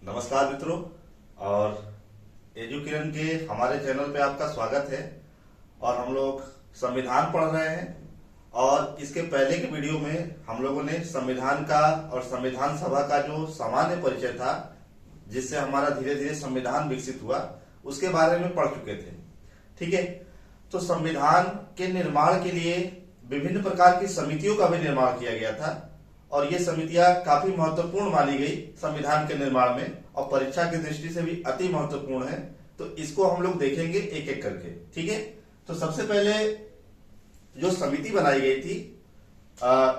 नमस्कार मित्रों, और एजुकिरण के हमारे चैनल पे आपका स्वागत है। और हम लोग संविधान पढ़ रहे हैं और इसके पहले के वीडियो में हम लोगों ने संविधान का और संविधान सभा का जो सामान्य परिचय था, जिससे हमारा धीरे धीरे संविधान विकसित हुआ, उसके बारे में पढ़ चुके थे। ठीक है, तो संविधान के निर्माण के लिए विभिन्न प्रकार की समितियों का भी निर्माण किया गया था और ये समितियां काफी महत्वपूर्ण मानी गई संविधान के निर्माण में और परीक्षा की दृष्टि से भी अति महत्वपूर्ण है। तो इसको हम लोग देखेंगे एक एक करके। ठीक है, तो सबसे पहले जो समिति बनाई गई थी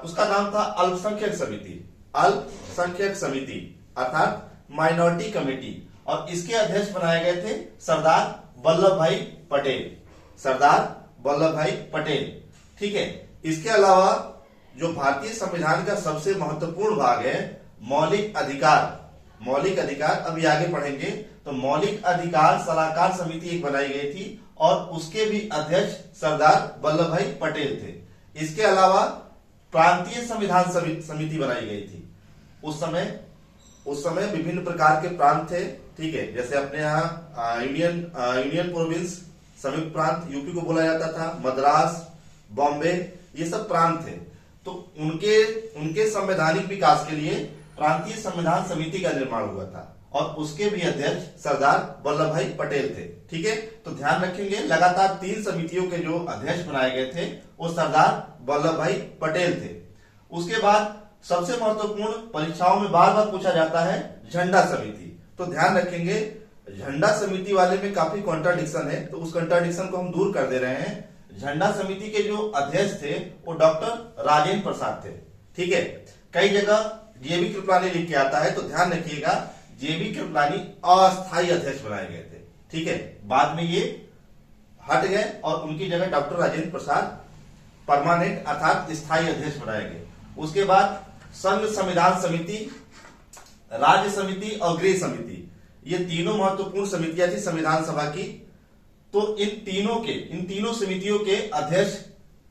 उसका नाम था अल्पसंख्यक समिति। अल्पसंख्यक समिति अर्थात माइनॉरिटी कमेटी, और इसके अध्यक्ष बनाए गए थे सरदार वल्लभ भाई पटेल। सरदार वल्लभ भाई पटेल। ठीक है, इसके अलावा जो भारतीय संविधान का सबसे महत्वपूर्ण भाग है मौलिक अधिकार, मौलिक अधिकार अभी आगे पढ़ेंगे। तो मौलिक अधिकार सलाहकार समिति एक बनाई गई थी और उसके भी अध्यक्ष सरदार वल्लभ भाई पटेल थे। इसके अलावा प्रांतीय संविधान समिति बनाई गई थी। उस समय विभिन्न प्रकार के प्रांत थे। ठीक है, जैसे अपने यहाँ यूनियन प्रोविंस, संयुक्त प्रांत यूपी को बोला जाता था, मद्रास, बॉम्बे, ये सब प्रांत थे। तो उनके संवैधानिक विकास के लिए प्रांतीय संविधान समिति का निर्माण हुआ था और उसके भी अध्यक्ष सरदार वल्लभ भाई पटेल थे। ठीक है, तो ध्यान रखेंगे लगातार 3 समितियों के जो अध्यक्ष बनाए गए थे वो सरदार वल्लभ भाई पटेल थे। उसके बाद सबसे महत्वपूर्ण, परीक्षाओं में बार बार पूछा जाता है, झंडा समिति। तो ध्यान रखेंगे झंडा समिति वाले में काफी कॉन्ट्राडिक्शन है, तो उस कॉन्ट्राडिक्शन को हम दूर कर दे रहे हैं। झंडा समिति के जो अध्यक्ष थे वो डॉक्टर राजेंद्र प्रसाद थे। ठीक है, कई जगह जेबी कृपलानी लिख के आता है, तो ध्यान रखिएगा जेबी कृपलानी अस्थायी अध्यक्ष बनाए गए थे। ठीक है, बाद में ये हट गए और उनकी जगह डॉक्टर राजेंद्र प्रसाद परमानेंट अर्थात स्थायी अध्यक्ष बनाए गए। उसके बाद संघ संविधान समिति, राज्य समिति और गृह समिति, ये तीनों महत्वपूर्ण समितियां थी संविधान सभा की। तो इन तीनों समितियों के अध्यक्ष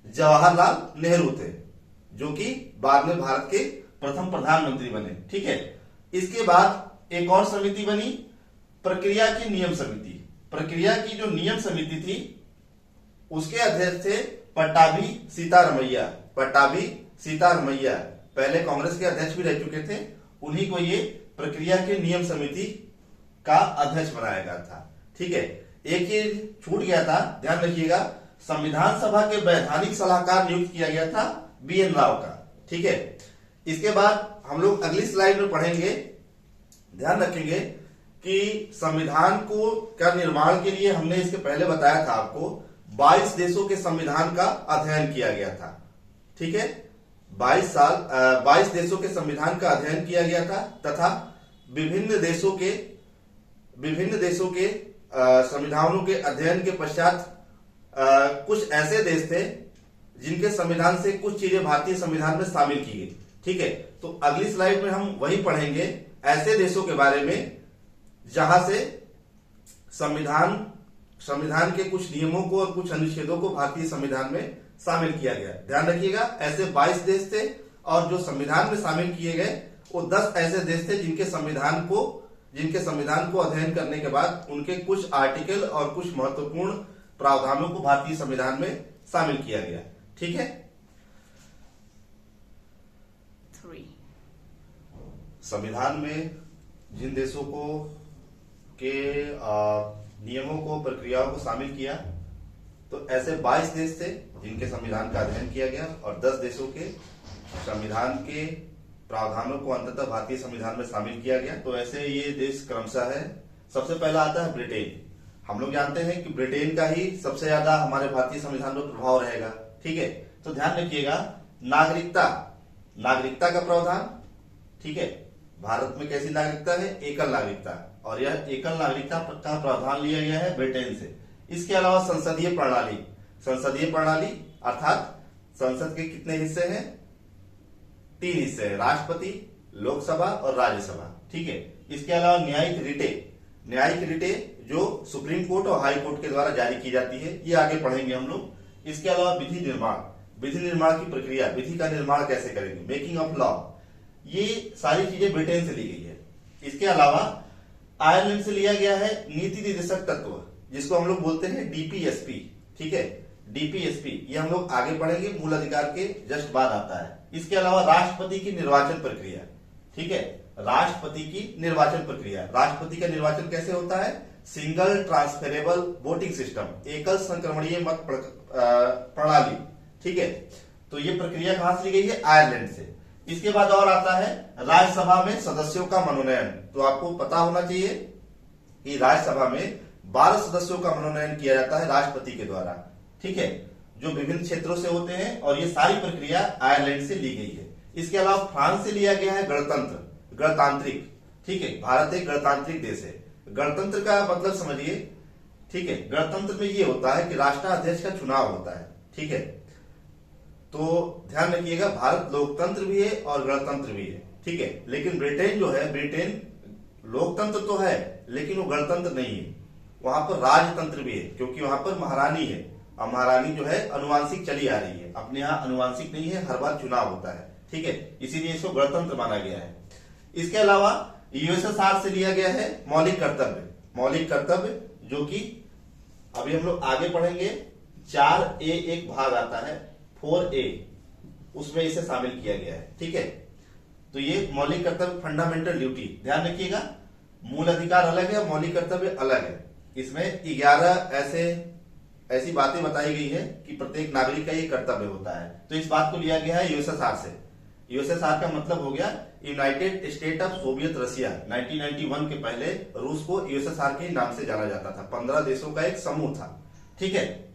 जवाहरलाल नेहरू थे, जो कि बाद में भारत के प्रथम प्रधानमंत्री बने। ठीक है, इसके बाद एक और समिति बनी, प्रक्रिया की नियम समिति। प्रक्रिया की जो नियम समिति थी उसके अध्यक्ष थे पट्टाभी सीतारमैया। पट्टाभी सीतारमैया पहले कांग्रेस के अध्यक्ष भी रह चुके थे, उन्हीं को ये प्रक्रिया के नियम समिति का अध्यक्ष बनाया गया था। ठीक है, एक चीज छूट गया था, ध्यान रखिएगा, संविधान सभा के वैधानिक सलाहकार नियुक्त किया गया था BN राव का। ठीक है, इसके बाद हम लोग अगली स्लाइड में पढ़ेंगे। ध्यान रखेंगे कि संविधान को का निर्माण के लिए हमने इसके पहले बताया था आपको 22 देशों के संविधान का अध्ययन किया गया था। ठीक है, 22 देशों के संविधान का अध्ययन किया गया था तथा विभिन्न देशों के संविधानों के अध्ययन के पश्चात कुछ ऐसे देश थे जिनके संविधान से कुछ चीजें भारतीय संविधान में शामिल की गई। ठीक है, तो अगली स्लाइड में हम वही पढ़ेंगे, ऐसे देशों के बारे में जहां से संविधान के कुछ नियमों को और कुछ अनुच्छेदों को भारतीय संविधान में शामिल किया गया। ध्यान रखिएगा, ऐसे 22 देश थे और जो संविधान में शामिल किए गए वो 10 ऐसे देश थे जिनके संविधान को अध्ययन करने के बाद उनके कुछ आर्टिकल और कुछ महत्वपूर्ण प्रावधानों को भारतीय संविधान में शामिल किया गया। ठीक है, संविधान में जिन देशों को के नियमों को, प्रक्रियाओं को शामिल किया, तो ऐसे 22 देश थे जिनके संविधान का अध्ययन किया गया और 10 देशों के संविधान के प्रावधानों को अंततः भारतीय संविधान में शामिल किया गया। तो ऐसे ये देश क्रमशः है। सबसे पहला आता है ब्रिटेन। हम लोग जानते हैं कि ब्रिटेन का ही सबसे ज्यादा हमारे भारतीय संविधान पर प्रभाव रहेगा। ठीक है, तो ध्यान रखिएगा, नागरिकता का प्रावधान। ठीक है, भारत में कैसी नागरिकता है? एकल नागरिकता, और यह एकल नागरिकता का प्रावधान लिया गया है ब्रिटेन से। इसके अलावा संसदीय प्रणाली अर्थात संसद के कितने हिस्से हैं? 3 हिस्से हैं, राष्ट्रपति, लोकसभा और राज्यसभा। ठीक है, इसके अलावा न्यायिक रिटें जो सुप्रीम कोर्ट और हाई कोर्ट के द्वारा जारी की जाती है, ये आगे पढ़ेंगे हम लोग। इसके अलावा विधि निर्माण की प्रक्रिया, विधि का निर्माण कैसे करेंगे, मेकिंग ऑफ लॉ, ये सारी चीजें ब्रिटेन से ली गई है। इसके अलावा आयरलैंड से लिया गया है नीति निर्देशक तत्व, जिसको हम लोग बोलते हैं डीपीएसपी। ठीक है, डीपीएसपी ये हम लोग आगे पढ़ेंगे, मूल अधिकार के जस्ट बाद आता है। इसके अलावा राष्ट्रपति की निर्वाचन प्रक्रिया। ठीक है, राष्ट्रपति की निर्वाचन प्रक्रिया। राष्ट्रपति का निर्वाचन कैसे होता है? सिंगल ट्रांसफरेबल वोटिंग सिस्टम, एकल संक्रमणीय मत प्रणाली। ठीक है, तो ये प्रक्रिया कहां से ली गई है? आयरलैंड से। इसके बाद और आता है राज्यसभा में सदस्यों का मनोनयन। तो आपको पता होना चाहिए कि राज्यसभा में 12 सदस्यों का मनोनयन किया जाता है राष्ट्रपति के द्वारा। ठीक है, जो विभिन्न क्षेत्रों से होते हैं, और ये सारी प्रक्रिया आयरलैंड से ली गई है। इसके अलावा फ्रांस से लिया गया है गणतंत्र, गणतांत्रिक। ठीक है, भारत एक गणतांत्रिक देश है। गणतंत्र का मतलब समझिए। ठीक है, गणतंत्र में ये होता है कि राष्ट्राध्यक्ष का चुनाव होता है। ठीक है, तो ध्यान रखिएगा, भारत लोकतंत्र भी है और गणतंत्र भी है। ठीक है, लेकिन ब्रिटेन जो है, ब्रिटेन लोकतंत्र तो है लेकिन वो गणतंत्र नहीं है। वहां पर राजतंत्र भी है, क्योंकि वहां पर महारानी है, और महारानी जो है अनुवांशिक चली आ रही है। अपने यहाँ अनुवांशिक नहीं है, हर बार चुनाव होता है। ठीक है, इसीलिए इसको गणतंत्र माना गया है। इसके अलावा यूएसएसआर से लिया गया है मौलिक कर्तव्य। मौलिक कर्तव्य जो कि अभी हम लोग आगे पढ़ेंगे, 4A एक भाग आता है 4A, उसमें इसे शामिल किया गया है। ठीक है, तो ये मौलिक कर्तव्य, फंडामेंटल ड्यूटी, ध्यान रखिएगा, मूल अधिकार अलग है, मौलिक कर्तव्य अलग है। इसमें 11 ऐसी बातें बताई गई है कि प्रत्येक नागरिक का ये कर्तव्य होता है। तो इस बात को लिया गया है यूएसएसआर से। यूएसएसआर का मतलब हो गया United state of Soviet Russia. 1991 के पहले रूस को यूएसएसआर के नाम से जाना जाता था। 15 देशों का एक समूह था। ठीक है,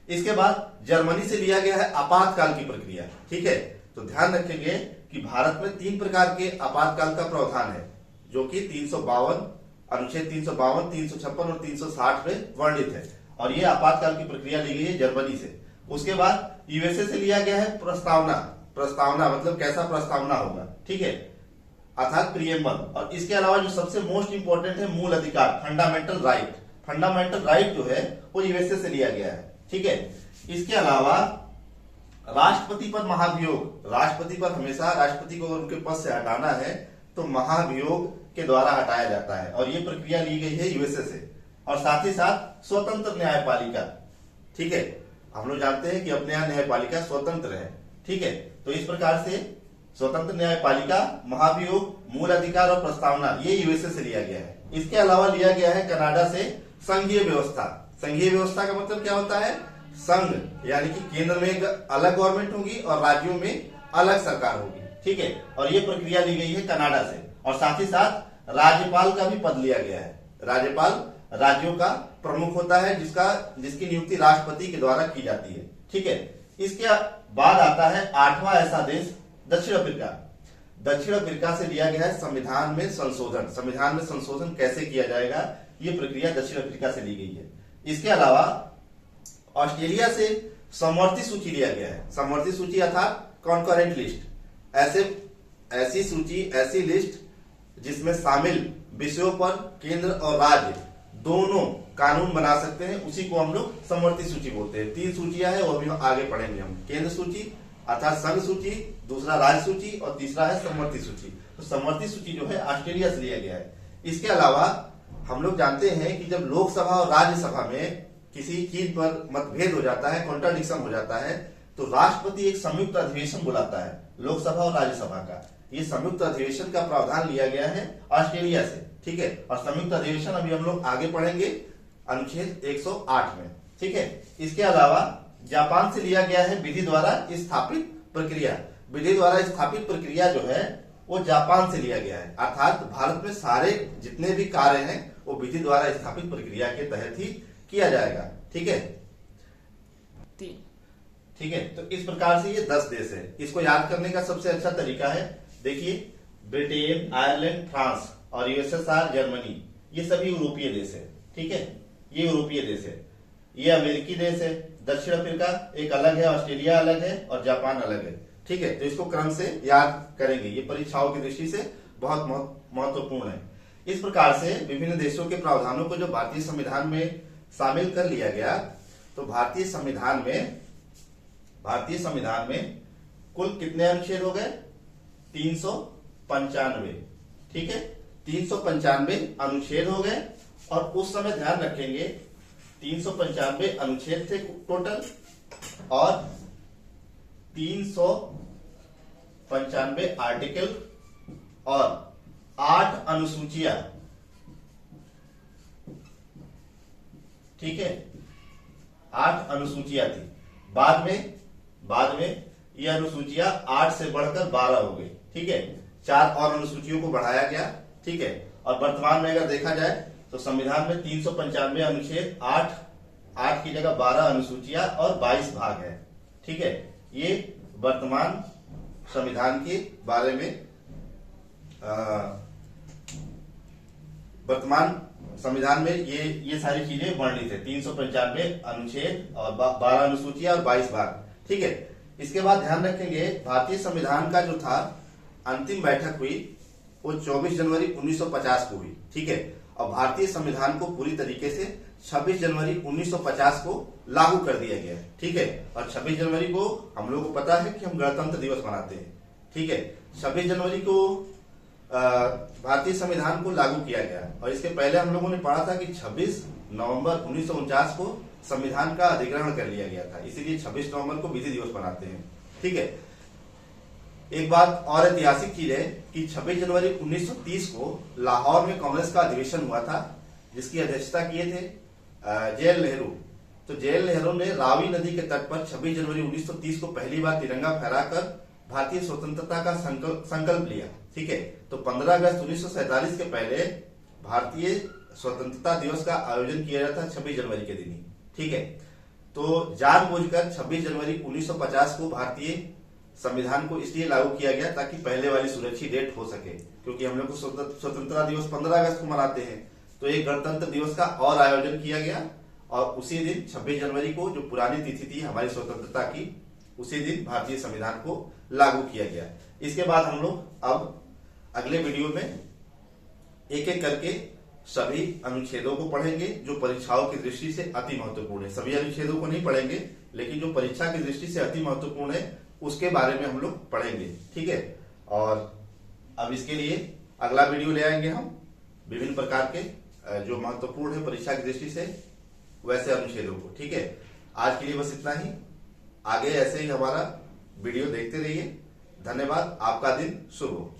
इसके बाद जर्मनी से लिया गया है आपातकाल की प्रक्रिया। ठीक है, तो ध्यान रखेंगे कि भारत में 3 प्रकार के आपातकाल का प्रावधान है, जो कि 352, अनुच्छेद 352, 356 और 360 में वर्णित है। और ये आपातकाल की प्रक्रिया ली गई है जर्मनी से। उसके बाद यूएसए से लिया गया है प्रस्तावना। प्रस्तावना मतलब कैसा प्रस्तावना होगा। ठीक है, अर्थात प्रियम्बल। और इसके अलावा जो सबसे मोस्ट इंपोर्टेंट है मूल अधिकार, फंडामेंटल राइट। फंडामेंटल राइट जो है वो यूएसए से लिया गया है। ठीक है, इसके अलावा राष्ट्रपति पर महाभियोग। राष्ट्रपति पर हमेशा, राष्ट्रपति को अगर उनके पद से हटाना है तो महाभियोग के द्वारा हटाया जाता है, और ये प्रक्रिया ली गई है यूएसए से। और साथ ही साथ स्वतंत्र न्यायपालिका। ठीक है, हम लोग जानते हैं कि अपने यहाँ न्यायपालिका स्वतंत्र है। ठीक है, तो इस प्रकार से स्वतंत्र न्यायपालिका, महाभियोग, मूल अधिकार और प्रस्तावना, ये यूएसए से लिया गया है। इसके अलावा लिया गया है कनाडा से संघीय व्यवस्था। संघीय व्यवस्था का मतलब क्या होता है? संघ, यानी कि केंद्र में एक अलग गवर्नमेंट होगी और राज्यों में अलग सरकार होगी। ठीक है, और ये प्रक्रिया ली गई है कनाडा से। और साथ ही साथ राज्यपाल का भी पद लिया गया है। राज्यपाल राज्यों का प्रमुख होता है, जिसकी नियुक्ति राष्ट्रपति के द्वारा की जाती है। ठीक है, इसके बाद आता है 8वां ऐसा देश, दक्षिण अफ्रीका। दक्षिण अफ्रीका से लिया गया है संविधान में संशोधन। संविधान में संशोधन कैसे किया जाएगा, ये प्रक्रिया दक्षिण अफ्रीका से ली गई है। इसके अलावा ऑस्ट्रेलिया से समवर्ती सूची लिया गया है। समवर्ती सूची अर्थात कॉन्करेंट लिस्ट, ऐसी सूची, ऐसी लिस्ट जिसमें शामिल विषयों पर केंद्र और राज्य दोनों कानून बना सकते हैं, उसी को हम लोग समवर्ती सूची बोलते हैं। 3 सूचियां हैं, वो अभी आगे पढ़ेंगे हम। केंद्र सूची अर्थात संघ सूची, दूसरा राज्य सूची, और तीसरा है समवर्ती सूची। तो समवर्ती सूची जो है ऑस्ट्रेलिया से लिया गया है। इसके अलावा हम लोग जानते हैं कि जब लोकसभा और राज्यसभा में किसी चीज पर मतभेद हो जाता है, कॉन्ट्राडिक्शन हो जाता है, तो राष्ट्रपति एक संयुक्त अधिवेशन बुलाता है लोकसभा और राज्यसभा का। ये संयुक्त अधिवेशन का प्रावधान लिया गया है ऑस्ट्रेलिया से। ठीक है, और संयुक्त अधिवेशन अभी हम लोग आगे पढ़ेंगे अनुच्छेद 108 में। ठीक है, इसके अलावा जापान से लिया गया है विधि द्वारा स्थापित प्रक्रिया। विधि द्वारा स्थापित प्रक्रिया जो है वो जापान से लिया गया है, अर्थात भारत में सारे जितने भी कार्य हैं वो विधि द्वारा स्थापित प्रक्रिया के तहत ही किया जाएगा। ठीक है, ठीक है, तो इस प्रकार से ये 10 देश है। इसको याद करने का सबसे अच्छा तरीका है, देखिए, ब्रिटेन, आयरलैंड, फ्रांस और यूएसएसआर, जर्मनी, ये सभी यूरोपीय देश है। ठीक है, ये यूरोपीय देश है। ये अमेरिकी देश है। दक्षिण अफ्रीका एक अलग है, ऑस्ट्रेलिया अलग है और जापान अलग है। ठीक है, तो इसको क्रम से याद करेंगे, ये परीक्षाओं की दृष्टि से बहुत महत्वपूर्ण है। इस प्रकार से विभिन्न देशों के प्रावधानों को जो भारतीय संविधान में शामिल कर लिया गया, तो भारतीय संविधान में कुल कितने अनुच्छेद हो गए? 395। ठीक है, 395 अनुच्छेद हो गए और उस समय ध्यान रखेंगे 395 अनुच्छेद थे टोटल और 395 आर्टिकल और 8 अनुसूचियां। ठीक है, 8 अनुसूचियां थी। बाद में ये अनुसूचियां 8 से बढ़कर 12 हो गई। ठीक है, 4 और अनुसूचियों को बढ़ाया गया। ठीक है, और वर्तमान में अगर देखा जाए तो संविधान में 395 अनुच्छेद 8 की जगह 12 अनुसूचियां और 22 भाग है। ठीक है, ये वर्तमान संविधान के बारे में वर्तमान संविधान में ये सारी चीजें वर्णित है। 395 अनुच्छेद और 12 अनुसूचियां और 22 भाग। ठीक है, इसके बाद ध्यान रखेंगे भारतीय संविधान का जो था अंतिम बैठक हुई वो 24 जनवरी 1950 को हुई। ठीक है, और भारतीय संविधान को पूरी तरीके से 26 जनवरी 1950 को लागू कर दिया गया है। ठीक है, और 26 जनवरी को हम लोगों को पता है कि हम गणतंत्र दिवस मनाते हैं। ठीक है, 26 जनवरी को भारतीय संविधान को लागू किया गया और इसके पहले हम लोगों ने पढ़ा था कि 26 नवंबर 1949 को संविधान का अधिग्रहण कर लिया गया था, इसीलिए 26 नवंबर को विधि दिवस मनाते हैं। ठीक है, एक बात और ऐतिहासिक चीज है कि 26 जनवरी 1930 को लाहौर में कांग्रेस का अधिवेशन हुआ था जिसकी अध्यक्षता किए थे जवाहरलाल नेहरू। तो जवाहरलाल नेहरू ने रावी नदी के तट पर 26 जनवरी 1930 को पहली बार तिरंगा फहराकर भारतीय स्वतंत्रता का संकल्प लिया। ठीक है, तो 15 अगस्त 1947 के पहले भारतीय स्वतंत्रता दिवस का आयोजन किया जाता है 26 जनवरी के दिन ही। ठीक है, तो जानबूझकर 26 जनवरी 1950 को भारतीय संविधान को इसलिए लागू किया गया ताकि पहले वाली सुरक्षित डेट हो सके, क्योंकि हम लोग को स्वतंत्रता दिवस 15 अगस्त को मनाते हैं, तो एक गणतंत्र दिवस का और आयोजन किया गया और उसी दिन 26 जनवरी को जो पुरानी तिथि थी हमारी स्वतंत्रता की, उसी दिन भारतीय संविधान को लागू किया गया। इसके बाद हम लोग अब अगले वीडियो में एक एक करके सभी अनुच्छेदों को पढ़ेंगे जो परीक्षाओं की दृष्टि से अति महत्वपूर्ण है। सभी अनुच्छेदों को नहीं पढ़ेंगे, लेकिन जो परीक्षा की दृष्टि से अति महत्वपूर्ण है उसके बारे में हम लोग पढ़ेंगे। ठीक है, और अब इसके लिए अगला वीडियो ले आएंगे हम विभिन्न प्रकार के जो महत्वपूर्ण है परीक्षा की दृष्टि से वैसे अनुच्छेदों को। ठीक है, आज के लिए बस इतना ही। आगे ऐसे ही हमारा वीडियो देखते रहिए। धन्यवाद, आपका दिन शुभ हो।